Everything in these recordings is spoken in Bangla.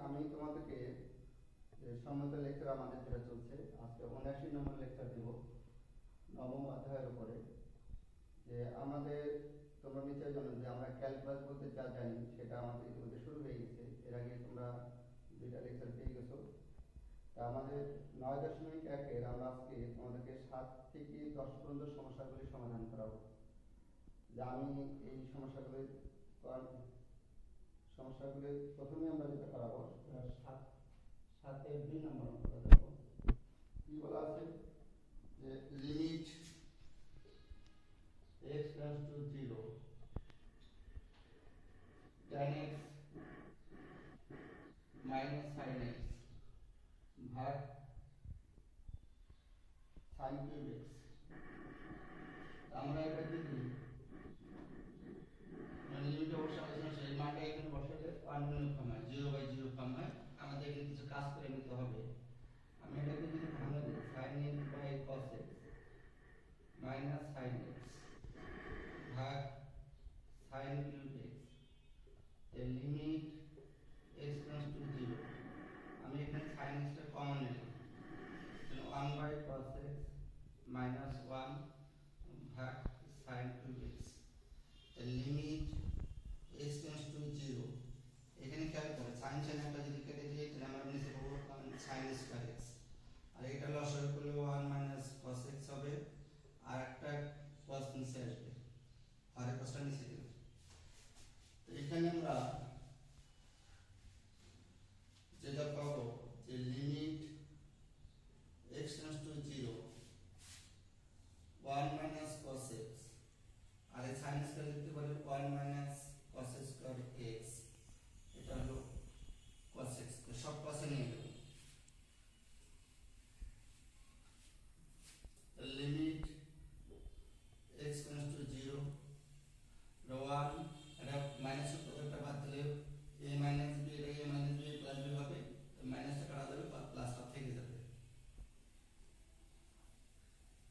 আমি তোমাদেরকে সম্মত লেকচার আমাদের যেটা চলছে আজকে 79 নম্বর লেকচার দেব নবম অধ্যায়ের উপরে। যে আমাদের তোমরা নিশ্চয় জানো যে আমরা ক্যালকুলাস বলতে যা জানি সেটা আমাদের ইতিমধ্যে শুরু হয়ে গেছে। এর আগে তোমরা দুইটা লেকচার পেয়ে গেছো। তা আমাদের 9.1-এর আমরা আজকে তোমাদেরকে 7 থেকে 10 পর্যন্ত সমস্যাগুলি সমাধান করাবো। যে আমি এই সমস্যাগুলি প্রথমে আমরা যেটা করাবো 7-এর 2 নম্বর অঙ্কটা দেখো কি বলা আছে যে limit x tends to 0 tan x minus sin x ভাগ sin cube x। আমরা এটা কি দিই লিমিট অবশ্যই আলোচনা সেই মানটা এখানে বসালে 1 গুণ কম হয় 0/0 কম হয়। আমাদের এখানে কিছু কাজ করে নিতে হবে। আমি এটাকে যদি ভাঙা দিই sin x by cos x minus sin x ভাগ sin cube x এর লিমিট x tends to 0। আমি এখানে sin x টা কমন নিলাম 1/cos x minus 1 ভাগ sin cube x এর লিমিট x tends to 0। এখানে খেয়াল করে sin একটা যদি কেটে দিই তাহলে আমরা নিচে পাবো sin স্কয়ার x, আর এটা লসাগু করলে 1 - cos x হবে, আর একটা cos নিচে আসবে, আর cosটা নিচে দিলাম। তো এখানে আমরা যেটা পাবো যে limit x tends to 0 1 - cos x, আর এই sin স্কয়ার লিখতে পারি 1 - cos স্কয়ার x, এটা হলো cos x, সব পাশে নিয়ে নেব। লিমিট x tends to 0 1, এটা মাইনাস প্রত্যেকটা বাদ দিলে a - b, এটা a - b প্লাস b হবে, তো মাইনাসটা কাটা যাবে প্লাসটা থেকে যাবে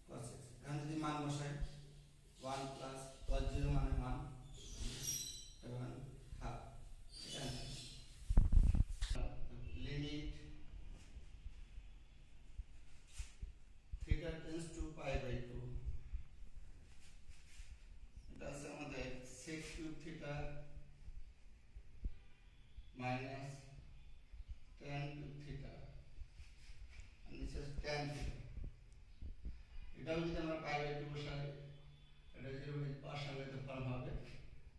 cos x। এখন যদি মান বসাই 1 প্লাস cos 0 মানে 1 এবং হাফ, এটা লিমিট থিটা টেন্ডস টু π/2, এটা আছে আমাদের sec cube theta minus tan cube theta, আর নিচে tan থিটা। এটাও যদি আমরা π/2 বসাই এটা 0/পার্শাল ফর্ম হবে।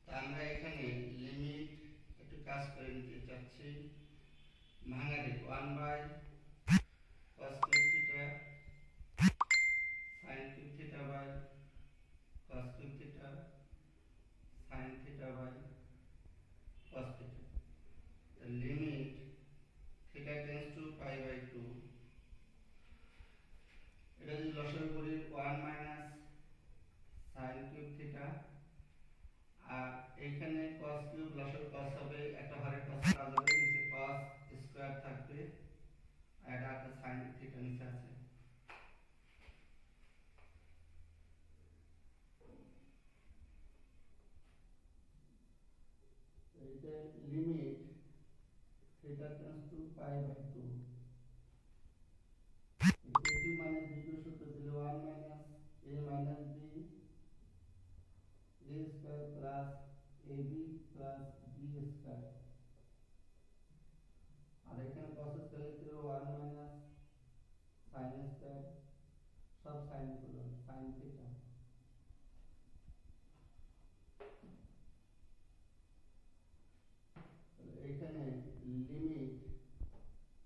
তা আমরা এখানে লিমিট একটু কাজ করে নিতে চাচ্ছি, ভাঙা দিই 1/cos cube theta sin cube theta by cos cube theta sin theta by cos theta. the limit theta tends to π/2, এটা যদি লসাগু করি 1 - sin কিউব থিটা, আর এখানে cos কিউব লসাগু cos হবে, একটা ঘরে cos কাটা যাবে, নিচে cos স্কয়ার থাকবে, আর এটা একটা sin থিটা নিচে আছে। এইটা limit theta tends to π/2, a2 - b2 সূত্র দিলে 1 - a - b a square plus ab plus b square, আর এখানে cos স্কয়ার লিখতে 1 - sin স্কয়ার, সব sin গুলো sin থিটা। এখানে লিমিট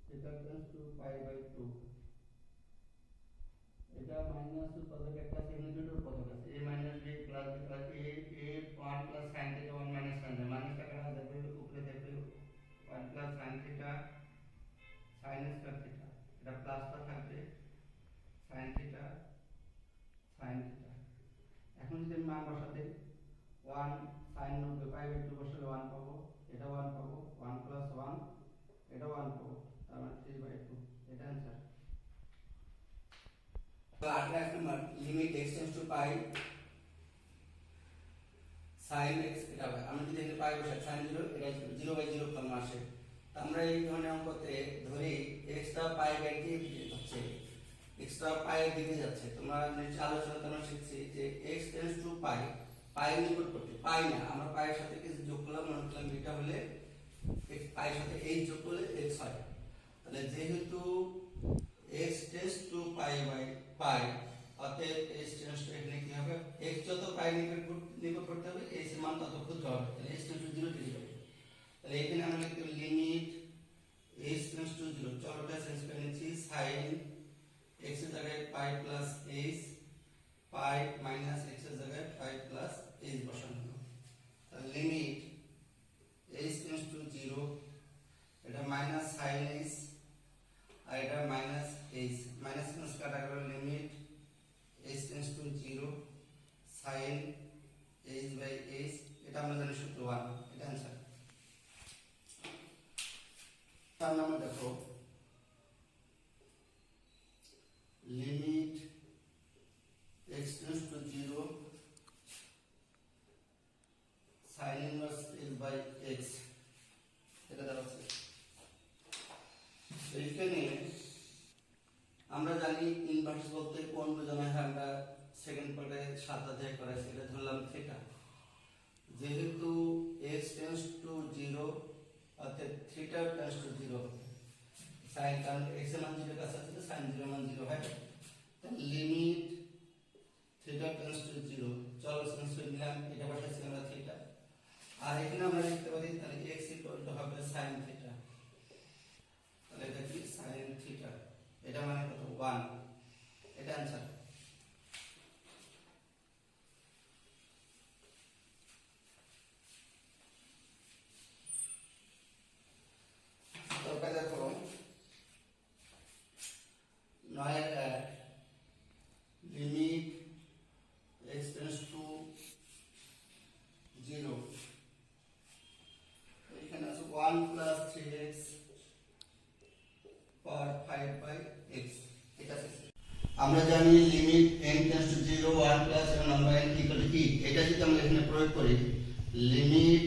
থিটা টেন্ডস টু π/2, এটা মাইনাস পদক একটা সিগনিফিকেন্ট পদক আছে a - b plus b plus a 1 plus sin theta 1 - sin theta, মাইনাসটা কাটা যাবে, উপরে থাকবে 1 plus sin theta sin square theta, এটা প্লাসটা থাকবে sin থিটা sin থিটা। এখন যদি মান বসাতে 1 sin 90 π/2 বসালে 1 পাবো, এটা 1 পাবো, 1 প্লাস 1 এটা 1 পাবো, তার মানে 3/2, এটা आंसर। তো 8 number limit x tends to π sin x, এটা আমি যদি এখানে π বসাই sin 0, এটা 0/0 ফর্ম আসে, আমরা এই ধরনের অঙ্কতে ধরি এক্সট্রা পাই বাই কি দিকে যাচ্ছে, এক্সট্রা পাই এর দিকে যাচ্ছে। তোমরা নিচে আলোচনাতে আমরা শিখছি যে x টেন্ডস টু পাই, পাই নিকটবর্তী, পাই না আমরা পাইয়ের সাথে কি যোগ করলাম, মনে করলাম এটা হলে পাইয়ের সাথে এই যোগ করলে x হয়। তাহলে যেহেতু x tends to pi by pi, অতএব x টেন্ডস টু এখানে কি হবে, x যত পাই নিকটবর্তী হবে x এর মান তত ক্ষুদ্র হবে, তাহলে x টেন্ডস টু 0 চলে যাবে। তাহলে এখানে আমরা লিখব লিমিট x টেন্ডস টু 0, চলটা চেঞ্জ করে নিচ্ছি, sin x এর জায়গায় pi plus h, pi minus x এর জায়গায় পাই প্লাস h বসানো হলো। তাহলে লিমিট h টেন্ডস টু 0, এটা মাইনাস sin h আর এটা মাইনাস h, মাইনাস মাইনাস কাটা গেল, limit h tends to 0 sin h by h, এটা আমরা জানি সূত্র 1, এটা आंसर। 4 নম্বর দেখো, limit x tends to 0 sin inverse h by x, এটা দাঁড়াচ্ছে। এইখানে আমরা জানি ইনভার্স বলতে কোণ বোঝানো হয়, আমরা সেকেন্ড পার্টে 7 অধ্যায় করেছি, এটা ধরলাম থিটা। যেহেতু x টেন্ডস টু 0 অর্থাৎ থিটা টেন্ডস টু 0 sin, কারণ x এর মান 0 কাছে আছে, sin 0 মান 0 হয়। তাহলে লিমিট থিটা টেন্ডস টু 0, চল চেঞ্জ করে নিলাম, এটা বসাইছি আমরা থিটা, আর এখানে আমরা লিখতে পারি তাহলে x ইকুয়াল টু হবে sin থিটা, তাহলে এটা কি sin থিটা, এটা মানে কত 1, এটা आंसर। তারপরে দেখো 9 এর লিমিট x টেন্ডস টু 0, এখানে আছে 1 plus 3x power 5 by x, এটা আছে। আমরা জানি limit n tends to 0 1 plus n by n equal to e, এটা যদি আমরা এখানে প্রয়োগ করি, লিমিট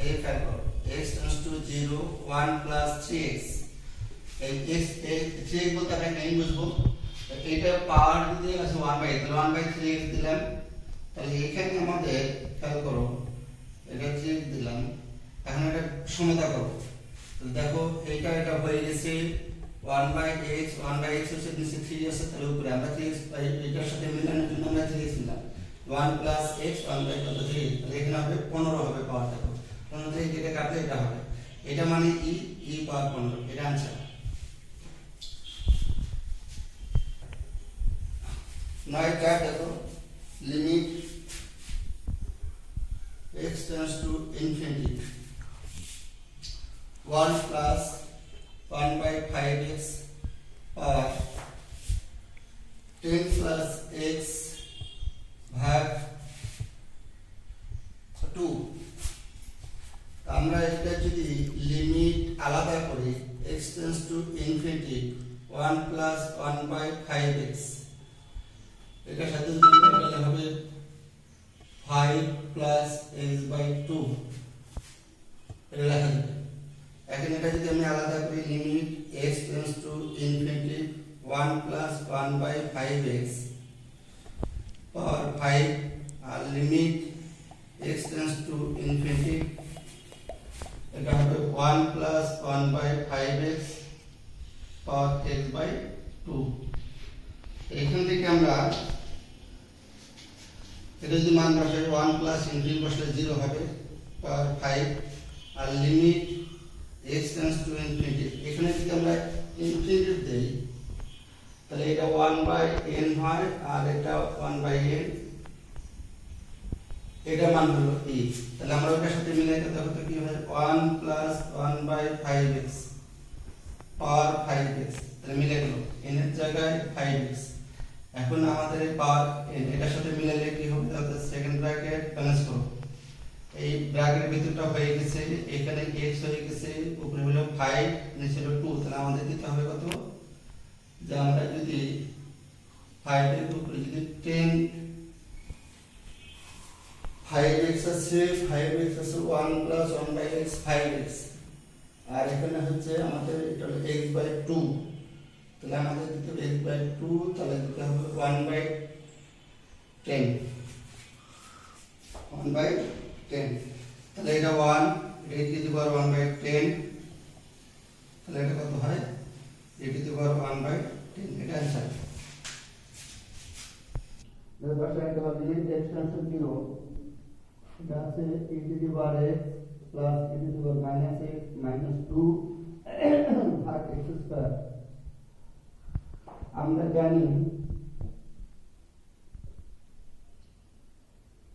এই factor x tends to 0 1 plus 3x, এই x 3x বলতে আমরা n বুঝবো, এটা পাওয়ার যদি আছে 1 বাই 3x দিলাম, তাহলে এখানে আমাদের খেয়াল করো এটা 3x দিলাম, এখন এটা সমতা করো, দেখো এটা হয়ে গেছে 1 বাই x, 1 বাই x হচ্ছে নিচে 3 আছে, তাহলে উপরে আমরা 3x এটার সাথে মিলানোর জন্য আমরা 3x নিলাম, 1 প্লাস x 1 বাই কত 3, তাহলে এখানে হবে 15 হবে পাওয়ার, দেখো 15 থেকে যেটা কাটলে এটা হবে, এটা মানে e পাওয়ার 15, এটা आंसर। 9 क्या देखो, limit x tends to infinity 1 plus 1 by 5x और 10 प्लस x भाग 2, আমরা এটা যদি লিমিট আলাদা করি x tends to infinity 1 plus 1 by 5x, এটার সাথে যদি এটা হবে 5 প্লাস x বাই 2, এটা লেখা যাবে। এখন এটা যদি আমি আলাদা করি limit x tends to infinity 1 plus 1 by 5x power 5, আর limit x tends to infinity এটা হবে 1 plus 1 by 5x power x by 2। এখান থেকে আমরা এটা যদি মান বসাই 1 প্লাস ইনফিনিটি বসলে 0 হবে পাওয়ার 5, আর limit x tends to infinity, এখানে যদি আমরা ইনফিনিটি দেই তাহলে এটা 1 বাই n হয়, আর এটা 1 বাই n, এটা মান হলো e, তাহলে আমরা ওটার সাথে মিলাই দেখো তো কি হয় 1 plus 1 by 5x power 5x, তাহলে মিলে গেল n এর জায়গায় 5x। এখন আমাদের এই পাওয়ার n এটার সাথে মিলালে কি হবে, তাহলে সেকেন্ড ব্র্যাকেট ব্যালেন্স করো, এই ব্র্যাকেটের ভিতরটা হয়ে গেছে, এখানে x হয়ে গেছে, উপরে হলো 5 নিচে হলো 2, তাহলে আমাদের দিতে হবে কত, যে আমরা যদি 5 এর উপরে যদি 10 5x আছে 1 প্লাস 1 বাই x 5x, আর এখানে হচ্ছে আমাদের এটা হলো x/2, তাহলে আমাদের দিতে হবে x/2, তাহলে দিতে হবে 1/10, 1/10, তাহলে এটা 1, এটা টু দি পাওয়ার 1/10, তাহলে এটা কত হয় a টু দি পাওয়ার 1/10, এটা answer. The question is about limit x tends to 0, এটা আছে a to the power x plus a to the power minus x minus 2 ভাগ x স্কয়ার। আমরা জানি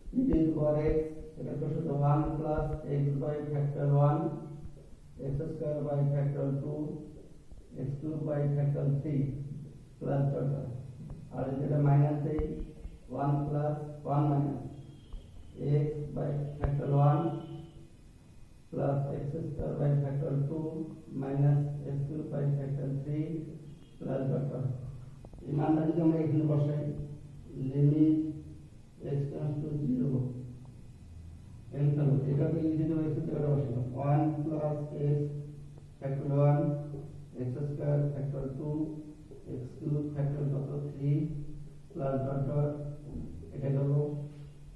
a to the power x এটা তো শুধু 1 plus x by factor 1 x square by factor 2 x cube by factor 3 plus dot, আর যেটা মাইনাস এই 1 plus 1 minus x by factor 1 plus x square by factor 2 minus x cube by factor 3 plus dot dot। এই মানটা যদি আমরা এখানে বসাই, লিমিট x tends to 0, এখানে এটাকে যদি আমরা x জায়গায় বসাই 1 plus x factor 1 x square factor 2 x cube factor 3 plus dot dot, এটা হলো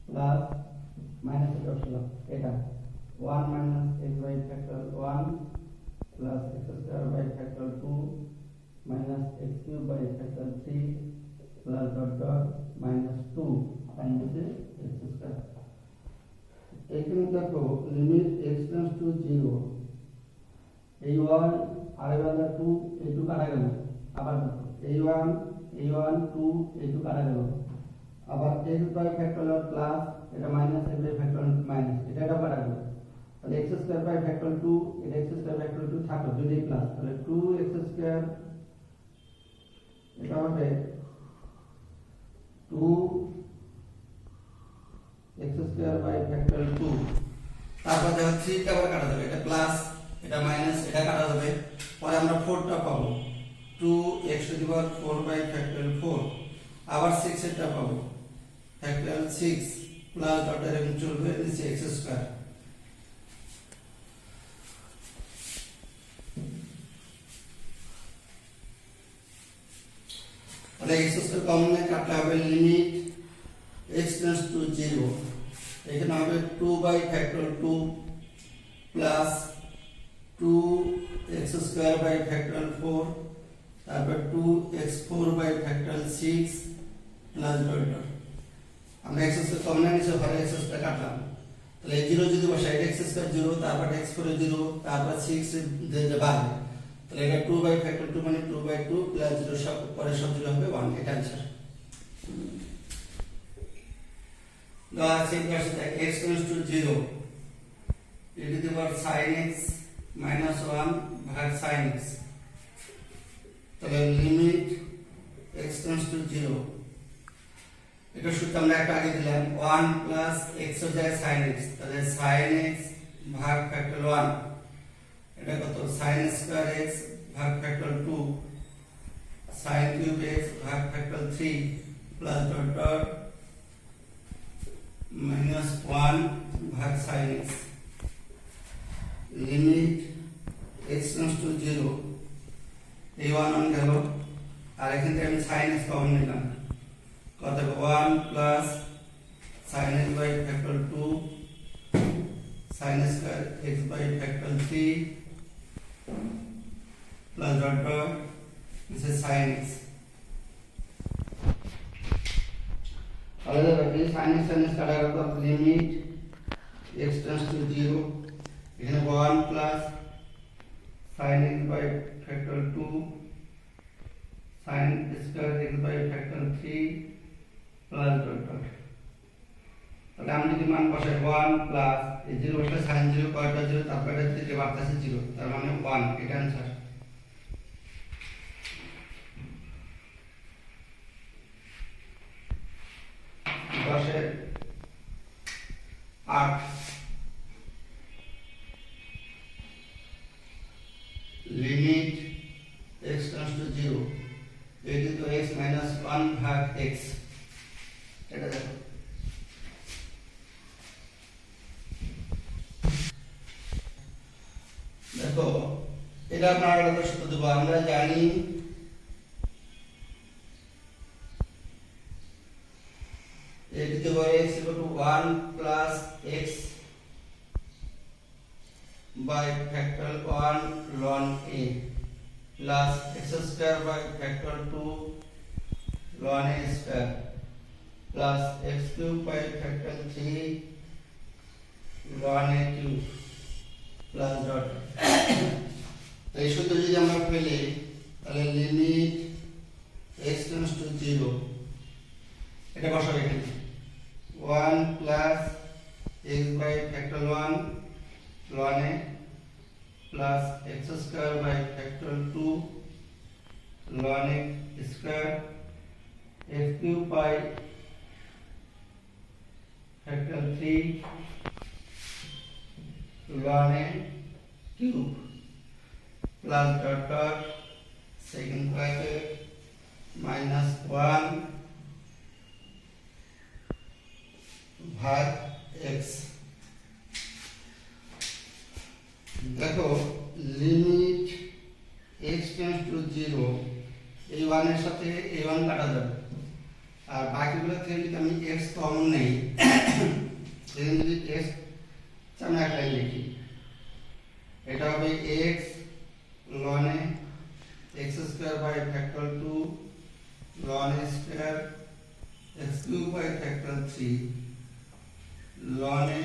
প্লাস মাইনাস এটা হলো এটা 1 minus x by factor 1 plus x square by factor 2 minus x cube by factor 3 plus dot dot minus 2 minus x square। এখানে দেখো লিমিট x tends to 0, এই 1 আর এই 2 এই 2 কাটা গেল, আবার দেখো এই 1 2 এই 2 কাটা গেল, আবার x by factor প্লাস এটা minus x by factor minus এটা কাটা গেল, তাহলে x স্কয়ার বাই ফ্যাক্টর 2, এটা x স্কয়ার ফ্যাক্টর 2 থাকলো যদি প্লাস, তাহলে 2x স্কয়ার এটা হবে 2x স্কয়ার বাই ফ্যাক্টর 2, তারপর দেখো 3 টা আবার কাটা যাবে, এটা প্লাস এটা মাইনাস এটা কাটা যাবে, পরে আমরা 4 টা পাবো 2x to the power 4 by factor 4, আবার 6 এটা পাবো ফ্যাক্টর 6 প্লাস ডট এরকম চলবে নিচে x স্কয়ার। তাহলে x স্কয়ার কমন কাটলে হবে লিমিট x টেন্ডস টু 0, এখানে হবে 2 by factor 2 plus 2x square by factor 4, তারপর 2x4 by factor 6 plus dot dot, আমরা x স্কয়ার কমন নিচে ঘরে x স্কয়ার কাটলাম, তাহলে 0 যদি বসাই x স্কয়ার 0, তারপর x4 0, তারপর 6 দিয়ে বাড়বে, তাহলে এটা 2 বাই ফ্যাক্টর 2 মানে 2 বাই 2 প্লাস 0 সব পরে সব 0 হবে 1, এটা आंसर। দেওয়া আছে পাশে x tends to 0, e two the power sin x minus 1 ভাগ sin x, তাহলে লিমিট x টেন্ডস টু 0, এটা সূত্র আমরা একটা আগে দিলাম 1 প্লাস x ও যায় sin x, তাহলে sin x ভাগ ফ্যাক্টর 1, এটা কত sin স্কয়ার x ভাগ ফ্যাক্টর 2 sin কিউব x ভাগ factor 3 plus dot dot minus 1 ভাগ sin x, limit x tends to 0, এই 1 গেল, আর এখান থেকে আমি sin x কমন নিলাম, কত হবে 1 plus sin x by factor 2 sin square x by factor 3 plus dot dot this is sin x। তাহলে দেখো sin x কাটা গেল, লিমিট x টেন্ডস টু 0, এখানে 1 plus sin x by factor 2 sin square x by factor 3 plus dot dot, তাহলে আমি যদি মান বসাই 1 প্লাস এই 0 বসাই sin 0 কয়টা 0, তারপর এটা থেকে বাড়তেছে 0, তার মানে 1, এটা आंसर। বসে 8 limit x tends to 0, a to x minus 1 ভাগ x, এটা দেখো দেখো দেখো এটা আপনার আলাদা সূত্র দেবো। আমরা জানি a to the power x equal to 1 plus x by factor 1 ln a plus x square by factor 2 ln a square plus x cube by factor 3 ln a cube plus dot তো এই সূত্র যদি আমরা ফেলি তাহলে লিমিট x টেন্ডস টু 0 এটা বসাবো এখানে 1 plus x by factor 1 ln a plus x square by factor 2 ln a square x cube by factor 3 ln a cube plus dot dot second bracket minus 1 ভাগ x। দেখো লিমিট x টেন্ডস টু 0 এই 1 এর সাথে এই 1 কাটা যাবে আর বাকিগুলো থেকে যদি আমি x কমন নেই এখানে যদি x আমি এক লাইন লিখি এটা হবে x ln a x square by factor 2 ln a square x cube by factor 3 ln a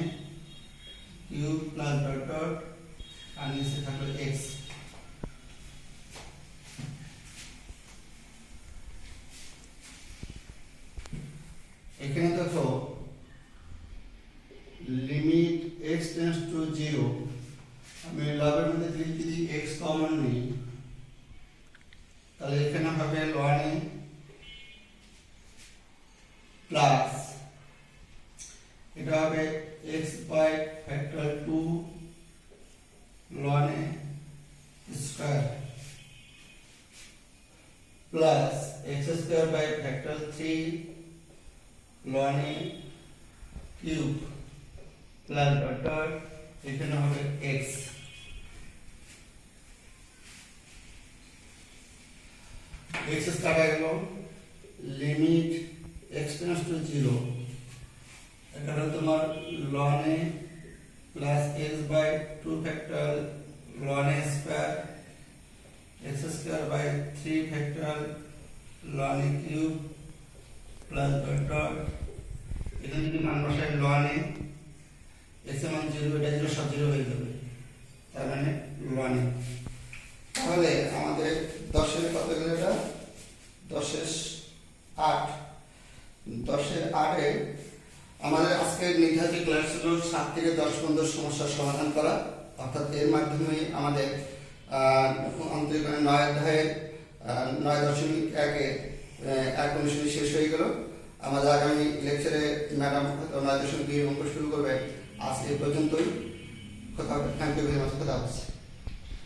cube plus dot dot আর নিচে থাকলো x। এখানে দেখো লিমিট x টেন্ডস টু 0 আমি লবের মধ্যে থেকে যদি x কমন নিই তাহলে এখানে হবে ln a প্লাস এটা হবে x by factor 2 ln a square plus x square by factor 3 ln a cube plus dot dot এখানে হবে x। x কাটা গেল লিমিট x টেন্ডস টু 0 এখানে তোমার ln a plus x by 2 factor ln a square x square by 3 factor ln a cube plus dot dot এখানে যদি মান বসাই ln a x এর মান 0 এটা 0 সব 0 হয়ে যাবে তার মানে ln a। তাহলে আমাদের 10 এর কত গেল এটা 10 এর 8 10 এর 8 এ আমাদের আজকের নির্ধারিত ক্লাস ছিল 7 থেকে 10 পর্যন্ত সমস্যার সমাধান করা, অর্থাৎ এর মাধ্যমে আমাদের অন্তরীকরণের 9 অধ্যায়ের 9.1 এক অনুশীলনী শেষ হয়ে গেল। আমাদের আগামী লেকচারে ম্যাডাম 9.2 অঙ্ক শুরু করবে। আজ এই পর্যন্তই। কথা হবে। Thank you very much. কথা হচ্ছে।